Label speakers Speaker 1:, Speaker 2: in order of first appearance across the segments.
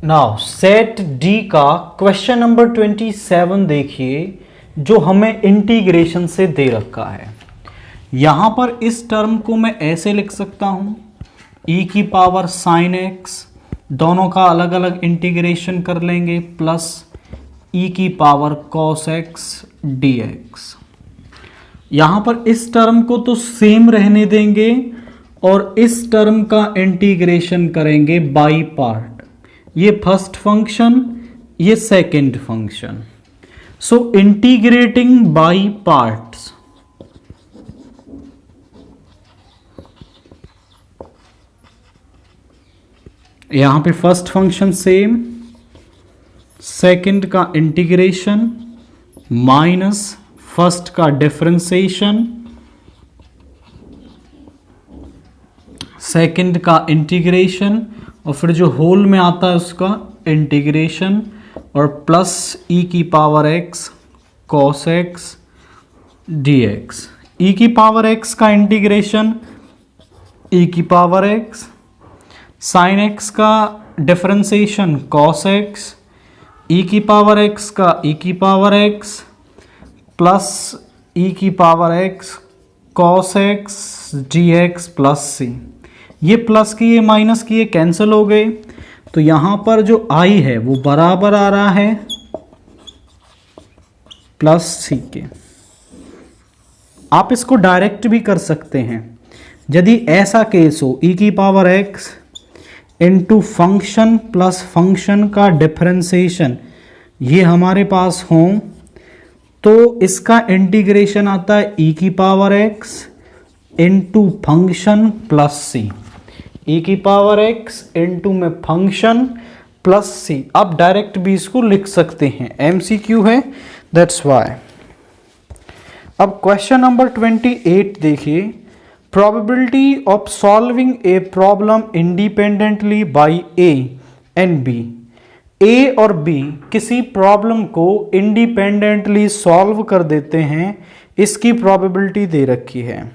Speaker 1: Now set D का question number 27 देखिए, जो हमें इंटीग्रेशन से दे रखा है। यहां पर इस टर्म को मैं ऐसे लिख सकता हूं, e की पावर साइन एक्स, दोनों का अलग अलग इंटीग्रेशन कर लेंगे, प्लस e की power cos x D x. यहां पर इस टर्म को तो सेम रहने देंगे और इस टर्म का इंटीग्रेशन करेंगे बाई पार्ट। ये फर्स्ट फंक्शन, ये second function. So integrating by parts, यहां पे फर्स्ट फंक्शन सेम, सेकंड का इंटीग्रेशन माइनस फर्स्ट का डिफरेंशिएशन, सेकंड का इंटीग्रेशन और फिर जो होल में आता है उसका इंटीग्रेशन, और प्लस e की power x cos x dx। e की पावर x का इंटीग्रेशन e की पावर x, साइन x का डिफरेंशिएशन cos x, e की पावर x का e की पावर x प्लस e की power x cos x dx plus c। ये plus की ये माइनस की ये कैंसिल हो गए, तो यहां पर जो i है वो बराबर आ रहा है प्लस सी के। आप इसको डायरेक्ट भी कर सकते हैं, यदि ऐसा केस हो e की power x into function plus function का डिफरेंशिएशन ये हमारे पास हो, तो इसका इंटीग्रेशन आता है e की power x into function plus C. e की पावर x इंटू में फंक्शन प्लस सी। आप डायरेक्ट भी इसको लिख सकते हैं, MCQ है, दैट्स वाई। अब क्वेश्चन नंबर 28 देखिए, probability of solving a problem independently by A and B. A और बी किसी प्रॉब्लम को इंडिपेंडेंटली सॉल्व कर देते हैं, इसकी प्रोबेबिलिटी दे रखी है।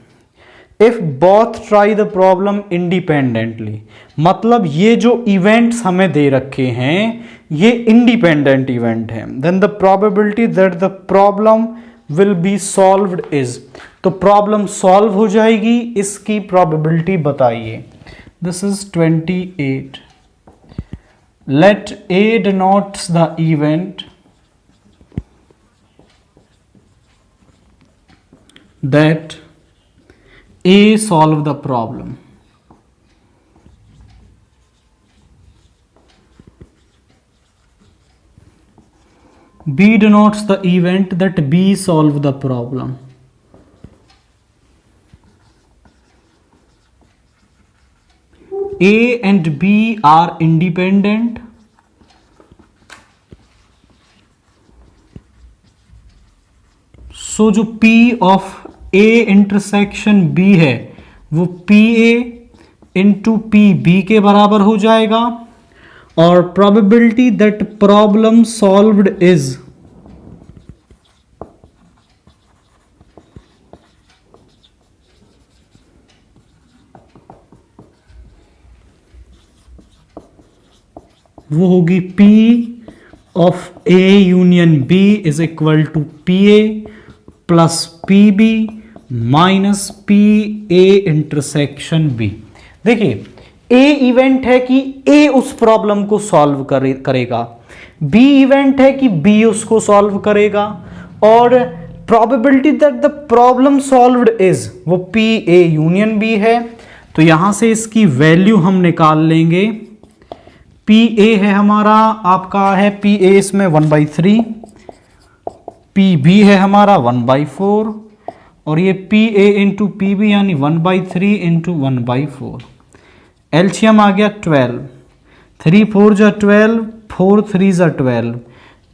Speaker 1: If both try the problem independently, मतलब ये जो इवेंट्स हमें दे रखे हैं ये इंडिपेंडेंट इवेंट है, then the probability that the problem will be solved is, तो प्रॉब्लम सॉल्व हो जाएगी, इसकी प्रोबेबिलिटी बताइए। This is 28। Let A denotes the event that A solve the problem. B denotes the event that B solve the problem. A and B are independent. So जो P of A intersection B है वो PA into PB के बराबर हो जाएगा, और probability that problem solved is वो होगी P of A union B is equal to PA plus PB minus P A intersection B. देखिए ए इवेंट है कि ए उस प्रॉब्लम को सॉल्व करेगा, बी इवेंट है कि बी उसको सॉल्व करेगा, और probability that the problem solved is वो पी ए यूनियन बी है। तो यहां से इसकी वैल्यू हम निकाल लेंगे। पी ए है हमारा, आपका है पी ए इसमें 1/3, पी बी है हमारा 1/4, और ये P A into P B यानी 1/3 इंटू 1/4। एलसीएम आ गया 12, 3 4 जा 12, 4 3 जा 12,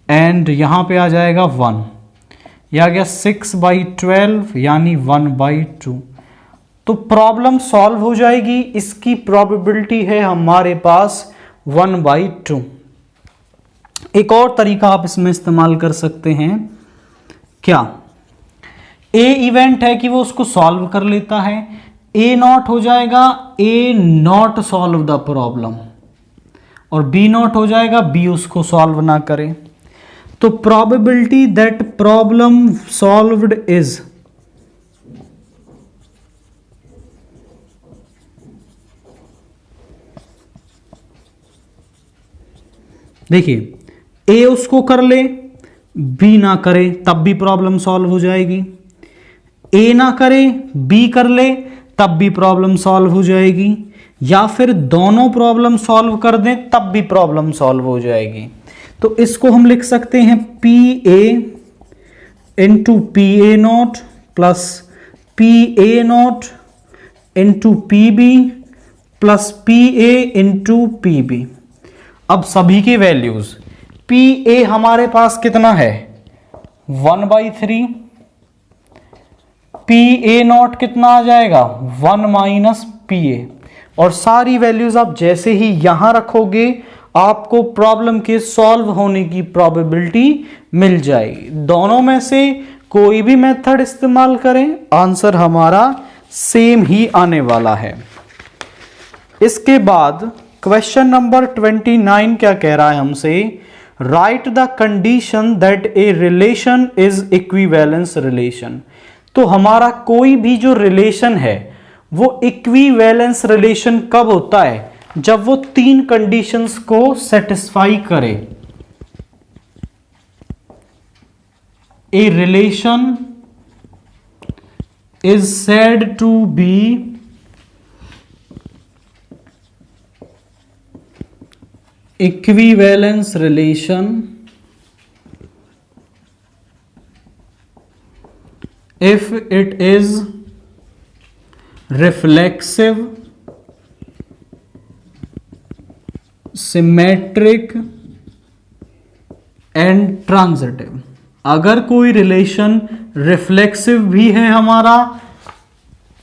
Speaker 1: एंड यहाँ पे आ जाएगा 1, यह आ गया 6/12 यानी 1/2। तो प्रॉब्लम सॉल्व हो जाएगी, इसकी प्रोबेबिलिटी है हमारे पास 1/2। एक और तरीका आप इसमें इस्तेमाल कर सकते हैं, क्या ए इवेंट है कि वो उसको सॉल्व कर लेता है, ए नॉट हो जाएगा ए नॉट सॉल्व द प्रॉब्लम, और बी नॉट हो जाएगा, बी उसको सॉल्व ना करे। तो probability that problem solved is, देखिए ए उसको कर ले, बी ना करे तब भी प्रॉब्लम सॉल्व हो जाएगी, ए ना करे बी कर ले तब भी प्रॉब्लम सॉल्व हो जाएगी, या फिर दोनों प्रॉब्लम सॉल्व कर दें तब भी प्रॉब्लम सॉल्व हो जाएगी। तो इसको हम लिख सकते हैं P A into P A not plus P A not into P B plus P A into P B. अब सभी की वैल्यूज, पी ए हमारे पास कितना है 1/3, पी ए नॉट कितना आ जाएगा 1 माइनस पी ए, और सारी वैल्यूज आप जैसे ही यहां रखोगे आपको प्रॉब्लम के सॉल्व होने की प्रोबेबिलिटी मिल जाएगी। दोनों में से कोई भी मेथड इस्तेमाल करें, आंसर हमारा सेम ही आने वाला है। इसके बाद क्वेश्चन नंबर 29 क्या कह रहा है हमसे, right the condition that A relation is equivalence relation. तो हमारा कोई भी जो रिलेशन है वो इक्विवेलेंस रिलेशन कब होता है, जब वो 3 कंडीशंस को सेटिस्फाई करे। A relation is said to be equivalence relation if it is reflexive, symmetric and transitive। अगर कोई रिलेशन रिफ्लेक्सिव भी है हमारा,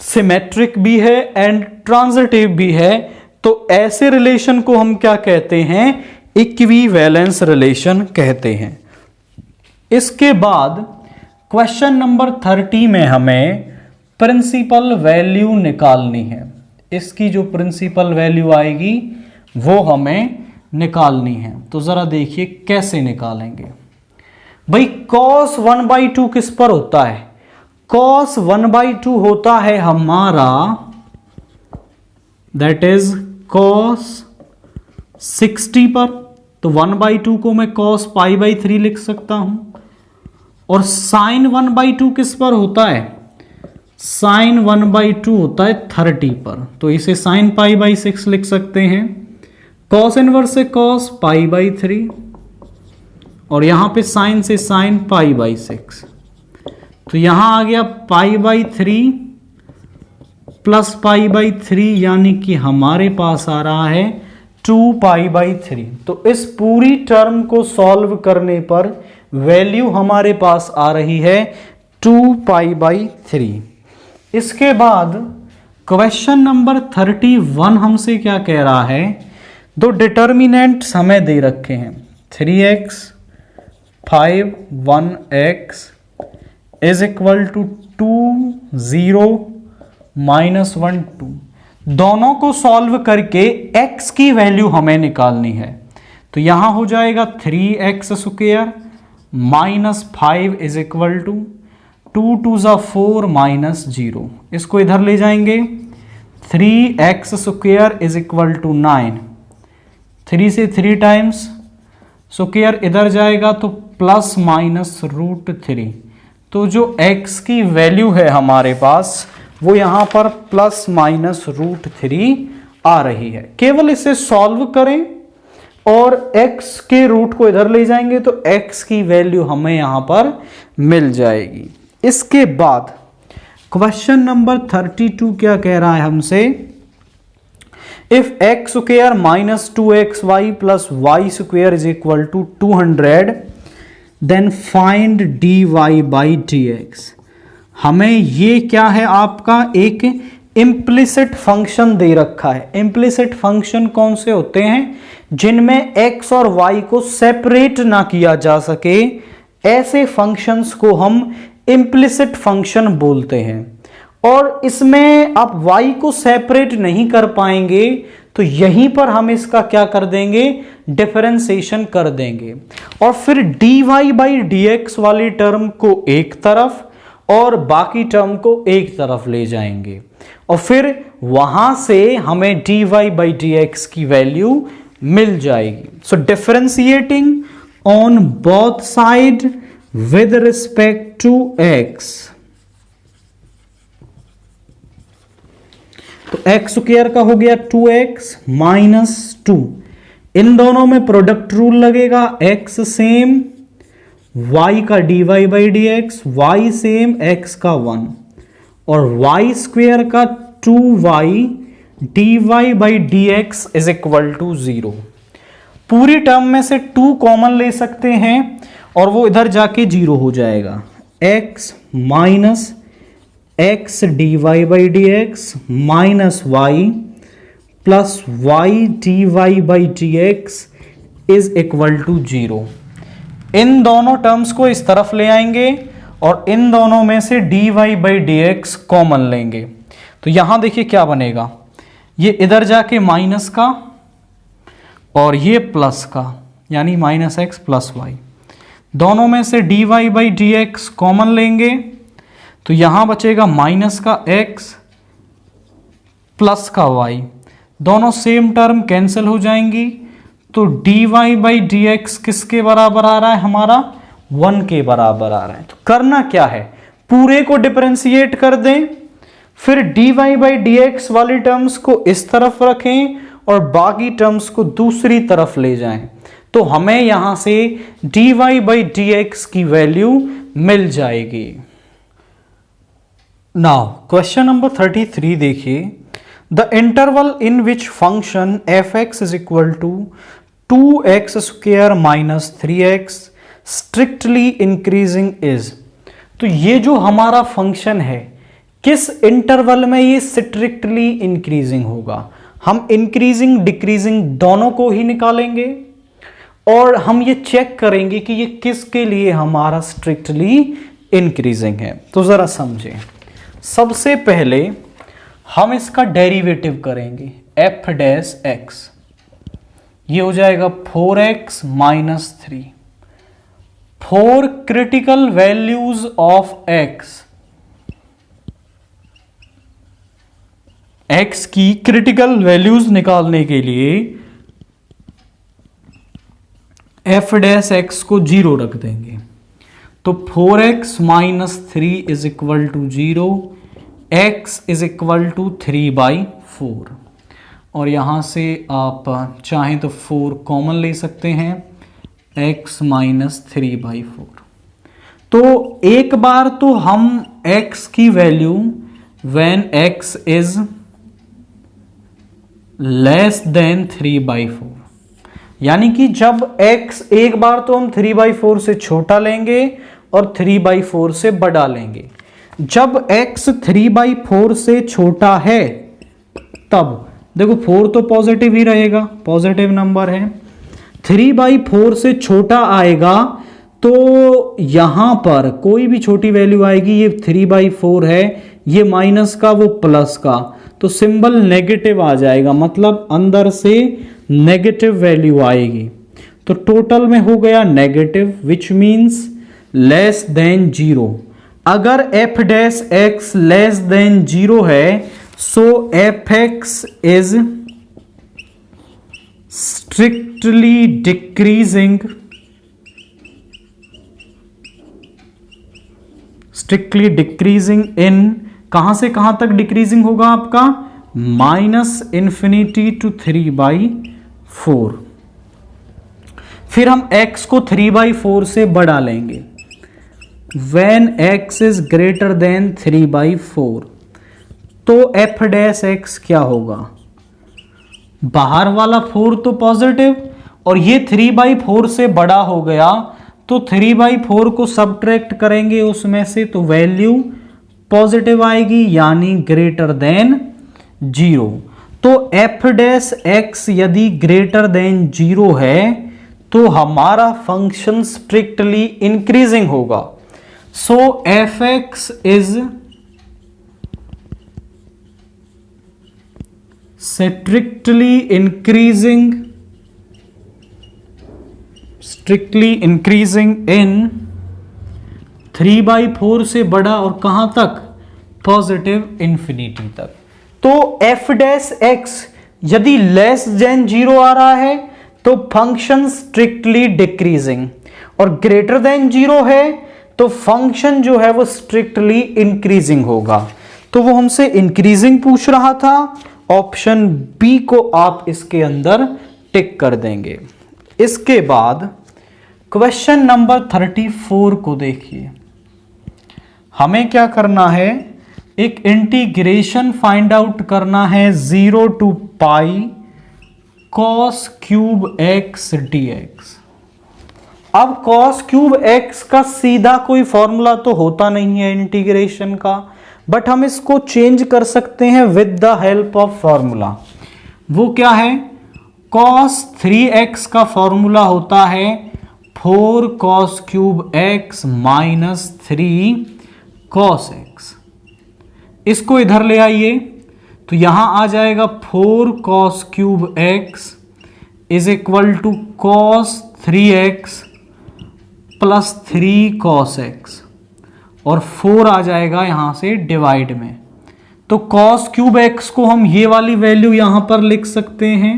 Speaker 1: सिमेट्रिक भी है एंड ट्रांजिटिव भी है, तो ऐसे रिलेशन को हम क्या कहते हैं, इक्विवेलेंस रिलेशन कहते हैं। इसके बाद क्वेश्चन नंबर 30 में हमें प्रिंसिपल वैल्यू निकालनी है। इसकी जो प्रिंसिपल वैल्यू आएगी वो हमें निकालनी है। तो जरा देखिए कैसे निकालेंगे। भाई cos 1/2 किस पर होता है, cos 1/2 होता है हमारा दैट इज cos 60 पर। तो 1/2 को मैं cos π/3 लिख सकता हूं। और sin 1/2 किस पर होता है, sin 1/2 होता है 30 पर। तो इसे sin π/6 लिख सकते हैं। cos इनवर्स से cos π/3 और यहां पे sin से sin π/6। तो यहां आ गया π/3 प्लस π/3, यानी कि हमारे पास आ रहा है 2π/3। तो इस पूरी टर्म को सॉल्व करने पर वैल्यू हमारे पास आ रही है 2π/3। इसके बाद क्वेश्चन नंबर 31 हमसे क्या कह रहा है, दो डिटर्मिनेंट्स हमें दे रखे हैं 3x 5 1x is equal to 2 0 -1 2। दोनों को सॉल्व करके x की वैल्यू हमें निकालनी है। तो यहां हो जाएगा 3x square -5 is equal to 2 2 4 -0। इसको इधर ले जाएंगे, 3x square is equal to 9। 3 से 3 टाइम्स स्क्वायर इधर जाएगा तो प्लस माइनस √3। तो जो x की वैल्यू है हमारे पास वो यहां पर प्लस माइनस √3 आ रही है। केवल इसे सॉल्व करें और x के रूट को इधर ले जाएंगे तो x की वैल्यू हमें यहां पर मिल जाएगी। इसके बाद क्वेश्चन नंबर 32 क्या कह रहा है हमसे, if x square -2xy plus y square is equal to 200 then find dy/dx। हमें ये क्या है, आपका एक इम्प्लिसिट फंक्शन दे रखा है। इम्प्लिसिट फंक्शन कौन से होते हैं, जिनमें x और y को सेपरेट ना किया जा सके, ऐसे फंक्शंस को हम इम्प्लिसिट फंक्शन बोलते हैं। और इसमें आप y को सेपरेट नहीं कर पाएंगे तो यहीं पर हम इसका क्या कर देंगे, डिफरेंशिएशन कर देंगे। और फिर dy बाई dx वाली टर्म को एक तरफ और बाकी टर्म को एक तरफ ले जाएंगे और फिर वहां से हमें dy बाई dx की वैल्यू मिल जाएगी। So differentiating on both side with respect to x, तो एक्स स्क्वायर का हो गया 2x माइनस 2। इन दोनों में प्रोडक्ट रूल लगेगा, x सेम y का dy by d x, y same x का 1 और y स्क्वायर का 2y dy by d x is equal to 0। पूरी टर्म में से 2 कॉमन ले सकते हैं और वो इधर जाके 0 हो जाएगा। x minus x d y by d x minus y plus y d y by d x is equal to 0। इन दोनों टर्म्स को इस तरफ ले आएंगे और इन दोनों में से d y by d x common लेंगे। तो यहां देखिए क्या बनेगा, ये इधर जाके माइनस का और ये प्लस का, यानी माइनस एक्स प्लस वाई। दोनों में से d y by d x common लेंगे तो यहां बचेगा माइनस का x प्लस का y, दोनों सेम टर्म कैंसिल हो जाएंगी। तो dy बाई डी एक्स किसके बराबर आ रहा है, हमारा 1 के बराबर आ रहा है। तो करना क्या है, पूरे को डिफरेंशिएट कर दें, फिर dy बाई डी एक्स वाली टर्म्स को इस तरफ रखें और बाकी टर्म्स को दूसरी तरफ ले जाएं, तो हमें यहां से dy बाई डी एक्स की वैल्यू मिल जाएगी। नाउ क्वेश्चन नंबर 33 देखिए, the interval in which function f x is equal to 2x square minus 3x strictly increasing is. तो ये जो हमारा फंक्शन है किस इंटरवल में ये स्ट्रिक्टली इंक्रीजिंग होगा, हम इंक्रीजिंग डिक्रीजिंग दोनों को ही निकालेंगे और हम ये चेक करेंगे कि ये किसके लिए हमारा स्ट्रिक्टली इंक्रीजिंग है। तो जरा समझें, सबसे पहले हम इसका डेरिवेटिव करेंगे एफ डैश एक्स, ये हो जाएगा 4x minus 3। 4 critical values of x की क्रिटिकल वैल्यूज निकालने के लिए एफ डैश एक्स को 0 रख देंगे। तो 4x minus 3 is equal to 0, x is equal to 3/4 और यहां से आप चाहें तो 4 कॉमन ले सकते हैं, x माइनस 3/4। तो एक बार तो हम x की value when x is less than 3/4, यानी कि जब x एक बार तो हम 3/4 से छोटा लेंगे और 3/4 से बड़ा लेंगे। जब x 3/4 से छोटा है तब देखो 4 तो पॉजिटिव ही रहेगा, पॉजिटिव नंबर है। 3/4 से छोटा आएगा तो यहां पर कोई भी छोटी वैल्यू आएगी, ये 3/4 है, ये माइनस का वो प्लस का, तो सिंबल नेगेटिव आ जाएगा, मतलब अंदर से नेगेटिव वैल्यू आएगी। तो टोटल में हो गया negative, which means less than 0। अगर F dash X less than 0 है so F x is strictly decreasing, strictly decreasing in, कहां से कहां तक डिक्रीजिंग होगा आपका, -∞ to 3/4। फिर हम x को 3/4 से बढ़ा लेंगे when x is greater than 3/4, तो f डैश x क्या होगा, बाहर वाला 4 तो पॉजिटिव और ये 3/4 से बड़ा हो गया, तो 3/4 को सब्ट्रैक्ट करेंगे उसमें से तो वैल्यू पॉजिटिव आएगी, यानी ग्रेटर देन 0। तो f डैश x यदि ग्रेटर देन 0 है तो हमारा फंक्शन स्ट्रिक्टली इंक्रीजिंग होगा। So F x is strictly increasing in 3/4 से बड़ा और कहां तक, पॉजिटिव इंफिनिटी तक। तो f डैश x यदि लेस देन 0 आ रहा है तो फंक्शन स्ट्रिक्टली डिक्रीजिंग, और ग्रेटर देन 0 है तो फंक्शन जो है वो स्ट्रिक्टली इंक्रीजिंग होगा। तो वो हमसे इंक्रीजिंग पूछ रहा था, ऑप्शन बी को आप इसके अंदर टिक कर देंगे। इसके बाद क्वेश्चन नंबर 34 को देखिए। हमें क्या करना है, एक इंटीग्रेशन फाइंड आउट करना है 0 to pi cos cube x dx। अब cos क्यूब x का सीधा कोई फॉर्मूला तो होता नहीं है इंटीग्रेशन का, बट हम इसको चेंज कर सकते हैं with the help of formula. वो क्या है, cos 3x का फॉर्मूला होता है 4 cos cube x minus 3 cos x। इसको इधर ले आइए तो यहां आ जाएगा 4 cos cube x is equal to cos 3x plus 3 cos x, और 4 आ जाएगा यहां से डिवाइड में। तो cos क्यूब x को हम ये वाली वैल्यू यहां पर लिख सकते हैं,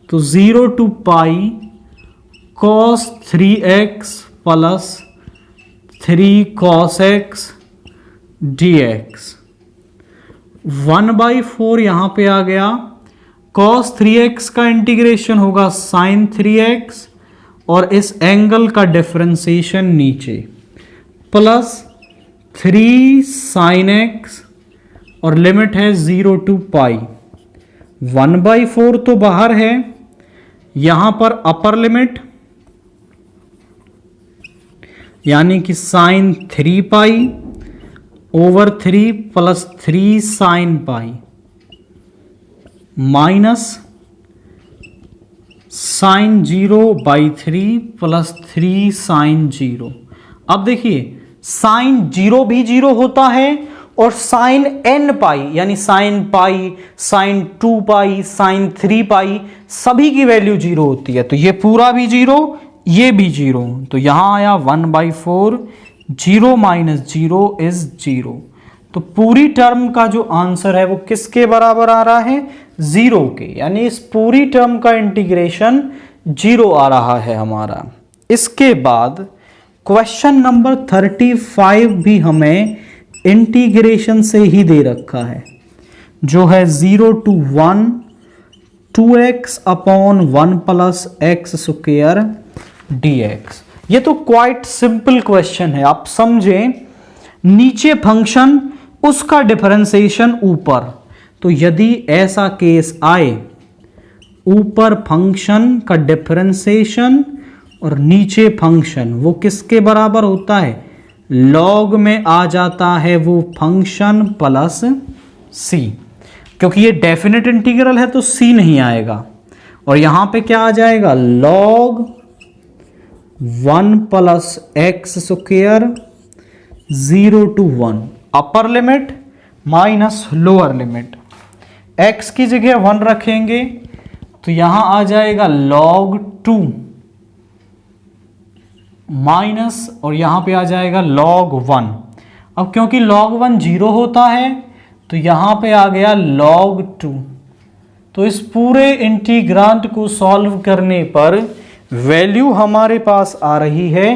Speaker 1: तो 0 to pi cos 3x plus 3 cos x dx। 1/4 यहां पे आ गया, cos 3x का इंटीग्रेशन होगा sin 3x, और इस एंगल का डिफरेंशिएशन नीचे, प्लस 3 sin x, और लिमिट है 0 to पाई। 1/4 तो बाहर है, यहां पर अपर लिमिट यानी कि sin 3 pi over 3 plus 3 sin pi minus sin 0/3 plus 3 sin 0। अब देखिए sin 0 भी 0 होता है, और sin n पाई यानी sin पाई, sin 2 पाई, sin 3 पाई सभी की वैल्यू 0 होती है। तो ये पूरा भी 0, ये भी 0, तो यहां आया 1/4, 0 माइनस 0 इज 0। तो पूरी टर्म का जो आंसर है वो किसके बराबर आ रहा है, 0 के, यानी इस पूरी टर्म का इंटीग्रेशन 0 आ रहा है हमारा। इसके बाद क्वेश्चन नंबर 35 भी हमें इंटीग्रेशन से ही दे रखा है, जो है 0 to 1 2x upon 1 plus x square dx। ये तो क्वाइट सिंपल क्वेश्चन है, आप समझें, नीचे फंक्शन उसका डिफरेंशिएशन ऊपर। तो यदि ऐसा केस आए, ऊपर फंक्शन का डिफरेंशिएशन और नीचे फंक्शन, वो किसके बराबर होता है, लॉग में आ जाता है वो फंक्शन प्लस c। क्योंकि ये डेफिनेट इंटीग्रल है तो c नहीं आएगा, और यहां पे क्या आ जाएगा, log 1 plus x square 0 to 1 upper limit minus lower limit. x की जगह 1 रखेंगे तो यहां आ जाएगा log 2 माइनस, और यहां पे आ जाएगा log 1। अब क्योंकि log 1 0 होता है तो यहां पे आ गया log 2। तो इस पूरे इंटीग्रांड को सॉल्व करने पर वैल्यू हमारे पास आ रही है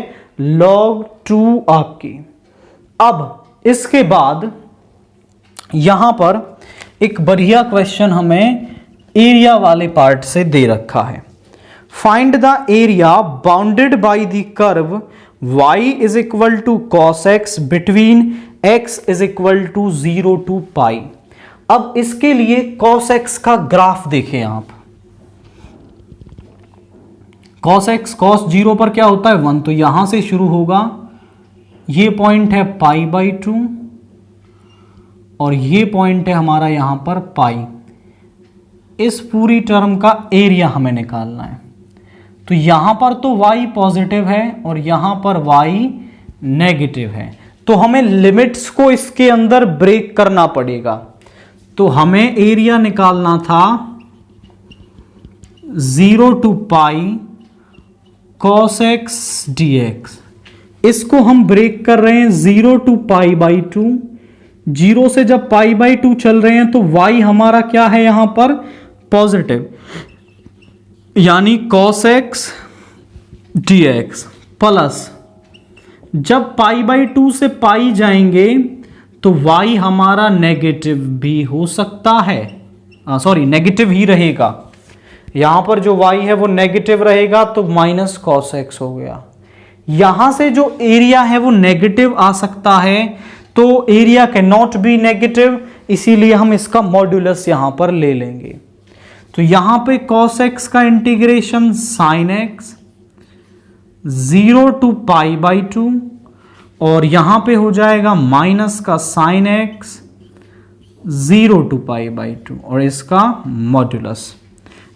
Speaker 1: log 2 आपकी। अब इसके बाद यहां पर एक बढ़िया क्वेश्चन हमें एरिया वाले पार्ट से दे रखा है। Find the area bounded by the curve y is equal to cos x between x is equal to 0 to pi. अब इसके लिए cos x का ग्राफ देखें आप। cos x cos 0 पर क्या होता है 1, तो यहां से शुरू होगा, ये पॉइंट है π/2 और ये पॉइंट है हमारा यहां पर पाई। इस पूरी टर्म का एरिया हमें निकालना है। तो यहां पर तो y पॉजिटिव है और यहां पर y नेगेटिव है, तो हमें लिमिट्स को इसके अंदर ब्रेक करना पड़ेगा। तो हमें एरिया निकालना था 0 to pi cos x dx। इसको हम ब्रेक कर रहे हैं 0 to पाई बाई 2। 0 से जब पाई बाई 2 चल रहे हैं तो y हमारा क्या है यहां पर पॉजिटिव, यानी cos x dx प्लस जब पाई बाई 2 से पाई जाएंगे तो y हमारा नेगेटिव भी हो सकता है, सॉरी नेगेटिव ही रहेगा। यहां पर जो y है वो नेगेटिव रहेगा तो माइनस cos x हो गया। यहां से जो एरिया है वो नेगेटिव आ सकता है, तो area can not be negative, इसीलिए हम इसका मॉड्यूलस यहां पर ले लेंगे। तो यहां पे cos x का integration sin x 0 to pi by 2, और यहां पे हो जाएगा माइनस का sin x 0 to pi by 2 और इसका मॉड्यूलस।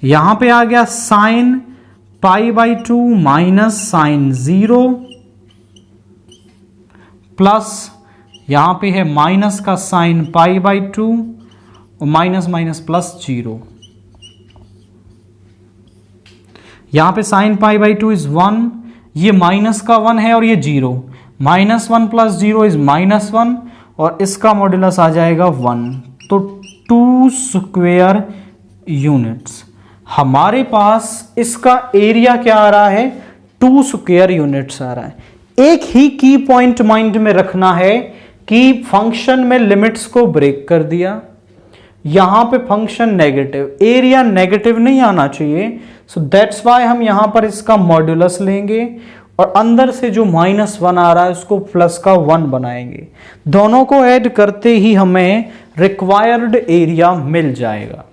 Speaker 1: यहां पे आ गया sin pi by 2 minus sin 0 plus यहां पे है माइनस का sin पाई बाई 2 और माइनस माइनस प्लस 0। यहां पे sin पाई बाई 2 इज 1, ये माइनस का 1 है और ये 0, -1 + 0 इज -1 और इसका मॉड्यूलस आ जाएगा 1, तो 2 स्क्वायर यूनिट्स। हमारे पास इसका एरिया क्या आ रहा है 2 स्क्वायर यूनिट्स आ रहा है। एक ही की पॉइंट माइंड में रखना है कि फंक्शन में लिमिट्स को ब्रेक कर दिया, यहां पे फंक्शन नेगेटिव, एरिया नेगेटिव नहीं आना चाहिए, सो दैट्स वाई हम यहां पर इसका मॉड्यूलस लेंगे और अंदर से जो -1 आ रहा है उसको प्लस का 1 बनाएंगे। दोनों को ऐड करते ही हमें रिक्वायर्ड एरिया मिल जाएगा।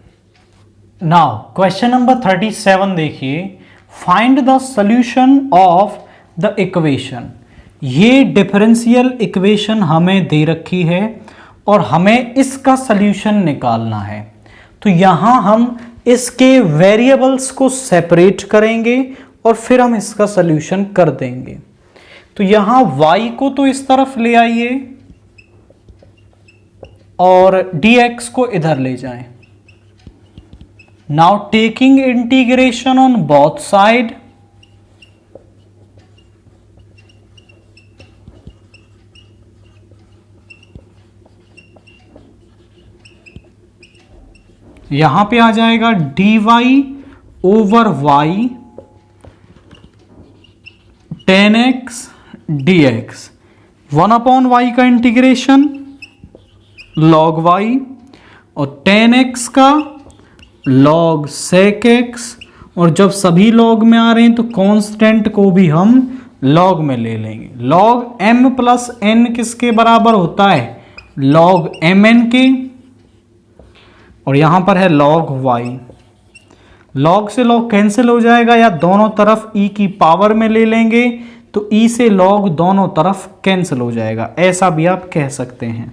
Speaker 1: नाउ क्वेश्चन नंबर 37 देखिए, find the solution of the equation. ये डिफरेंशियल इक्वेशन हमें दे रखी है और हमें इसका सॉल्यूशन निकालना है। तो यहां हम इसके वेरिएबल्स को सेपरेट करेंगे और फिर हम इसका सॉल्यूशन कर देंगे। तो यहां y को तो इस तरफ ले आइए और dx को इधर ले जाएं। Now taking integration on both side, यहां पे आ जाएगा dy over y tan x dx, 1/y का इंटीग्रेशन log y और tan x का log sec x, और जब सभी log में आ रहे हैं तो कांस्टेंट को भी हम log में ले लेंगे। log m प्लस n किसके बराबर होता है log mn के, और यहां पर है log y। log से log कैंसिल हो जाएगा या दोनों तरफ e की पावर में ले लेंगे तो e से log दोनों तरफ कैंसिल हो जाएगा, ऐसा भी आप कह सकते हैं।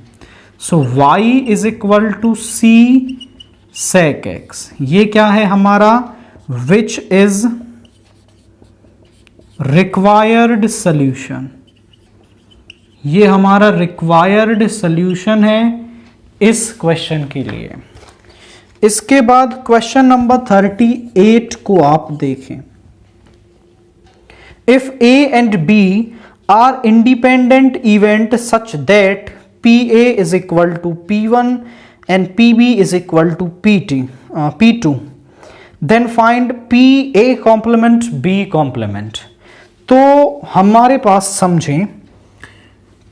Speaker 1: So y is equal to c sec x, ये क्या है हमारा विच इज रिक्वायर्ड सॉल्यूशन, ये हमारा रिक्वायर्ड सॉल्यूशन है इस क्वेश्चन के लिए। इसके बाद क्वेश्चन नंबर 38 को आप देखें। If A and B are independent event such that PA is equal to P1 and PB is equal to P2, then find PA complement B complement. तो हमारे पास समझें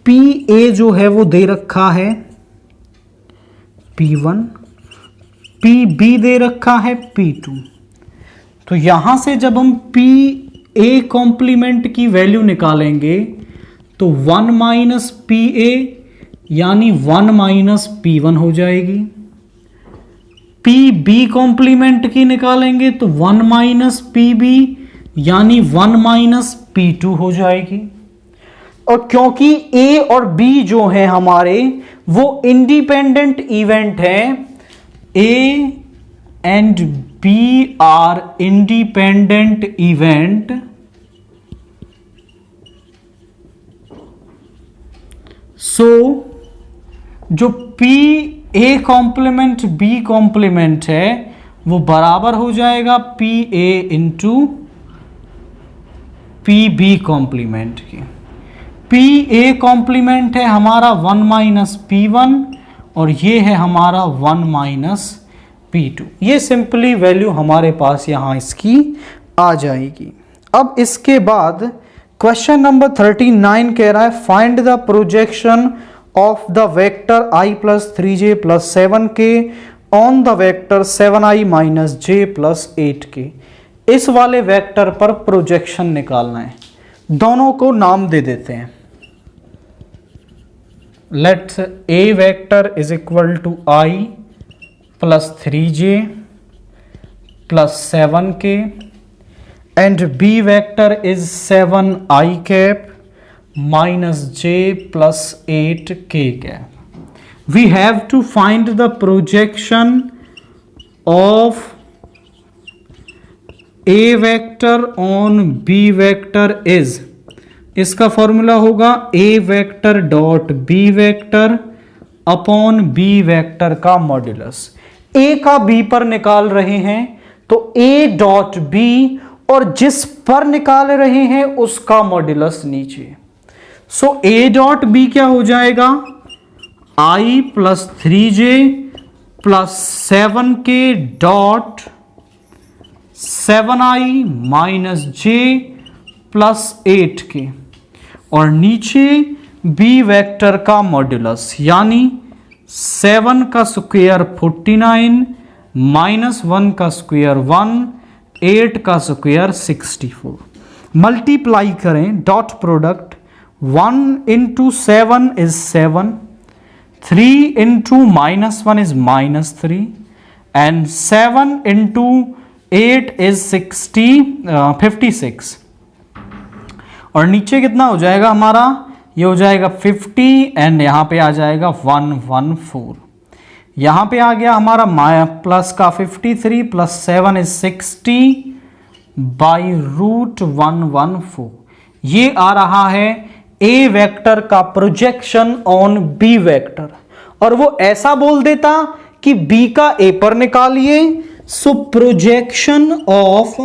Speaker 1: PA जो है वो दे रखा है P1, PB दे रखा है P2। तो यहां से जब हम PA कॉम्प्लीमेंट की वैल्यू निकालेंगे तो 1 माइनस PA यानी 1 माइनस P1 हो जाएगी। PB कॉम्प्लीमेंट की निकालेंगे तो 1 माइनस PB यानी 1 माइनस P2 हो जाएगी। और क्योंकि A और B जो है हमारे वो इंडिपेंडेंट इवेंट है, A and B are independent event, so जो P A complement B complement है वो बराबर हो जाएगा P A into P B complement की। पी ए कॉम्प्लीमेंट है हमारा 1 माइनस पी वन और ये है हमारा 1 माइनस पी टू। ये सिंपली वैल्यू हमारे पास यहाँ इसकी आ जाएगी। अब इसके बाद क्वेश्चन नंबर 39 कह रहा है find the projection of the vector i plus 3j plus 7k on the vector 7i minus j plus 8k। इस वाले वेक्टर पर प्रोजेक्शन निकालना है। दोनों को नाम दे देते हैं। Let's a vector is equal to i plus 3j plus 7k and b vector is 7i cap minus j plus 8k cap. We have to find the projection of a vector on b vector is, इसका formula होगा a vector dot b vector upon b vector का modulus. a का b पर निकाल रहे हैं तो a dot b और जिस पर निकाल रहे हैं उसका मॉड्यूलस नीचे। सो a डॉट बी क्या हो जाएगा i plus 3j plus 7k dot 7i minus j plus 8k और नीचे b वेक्टर का मॉड्यूलस यानी 7 का स्क्वायर 49 माइनस 1 का स्क्वायर 1 8 का स्क्वायर 64। मल्टीप्लाई करें dot product 1 into 7 is 7, 3 into minus 1 is minus 3 and 7 into 8 is 56 और नीचे कितना हो जाएगा हमारा, ये हो जाएगा 50 एंड यहाँ पे आ जाएगा 114। यहाँ पे आ गया हमारा प्लस का 53 प्लस 7 इज 60 बाई रूट 114। ये आ रहा है a वेक्टर का प्रोजेक्शन ऑन b वेक्टर और वो ऐसा बोल देता कि b का a पर निकालिए। So projection of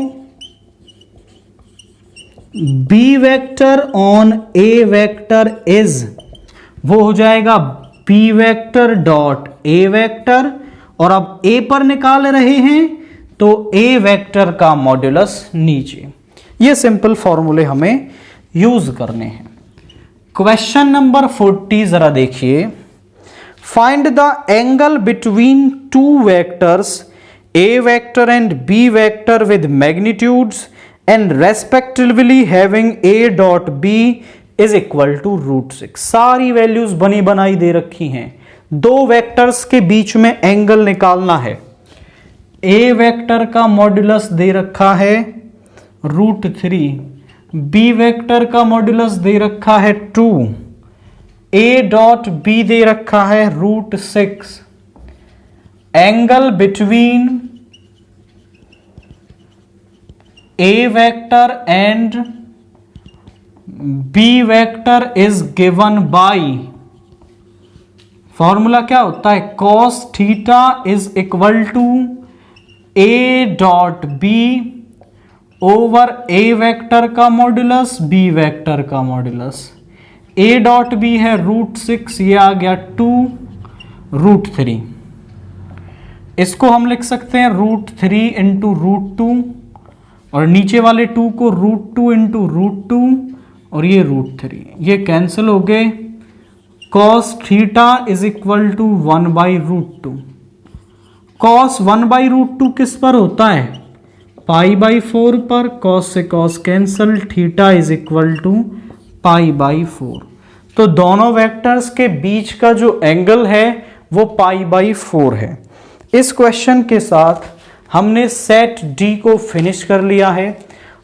Speaker 1: b vector on a vector is, वो हो जाएगा b vector dot a vector और अब a पर निकाल रहे हैं तो a वेक्टर का मॉड्यूलस नीचे। ये सिंपल फॉर्मूले हमें यूज करने हैं। क्वेश्चन नंबर 40 जरा देखिए। Find the angle between two vectors a vector and b vector with magnitudes and respectively having a dot b is equal to √6। सारी वैल्यूज बनी बनाई दे रखी हैं। दो वेक्टर्स के बीच में एंगल निकालना है। a वेक्टर का मॉड्यूलस दे रखा है √3, b वेक्टर का मॉड्यूलस दे रखा है 2, a डॉट b दे रखा है √6। Angle between a vector and b vector is given by, formula क्या होता है cos theta is equal to a dot b over a vector का मॉड्यूलस b वेक्टर का मॉड्यूलस। a डॉट b है √6, ये आ गया 2√3। इसको हम लिख सकते हैं √3 इंटू √2 और नीचे वाले 2 को √2 इंटू √2 और ये √3, ये कैंसिल हो गए। cos theta is equal to 1/√2। cos 1/√2 किस पर होता है π/4 पर। cos से cos cancel, theta is equal to π/4। तो दोनों वेक्टर्स के बीच का जो एंगल है वो π/4 है। इस क्वेश्चन के साथ हमने सेट डी को फिनिश कर लिया है।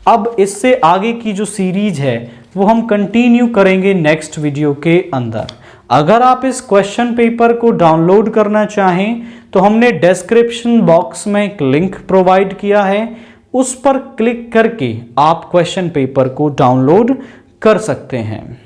Speaker 1: अब इससे आगे की जो सीरीज है वो हम कंटिन्यू करेंगे नेक्स्ट वीडियो के अंदर। अगर आप इस क्वेश्चन पेपर को डाउनलोड करना चाहें तो हमने डिस्क्रिप्शन बॉक्स में एक लिंक प्रोवाइड किया है, उस पर क्लिक करके आप क्वेश्चन पेपर को डाउनलोड कर सकते हैं।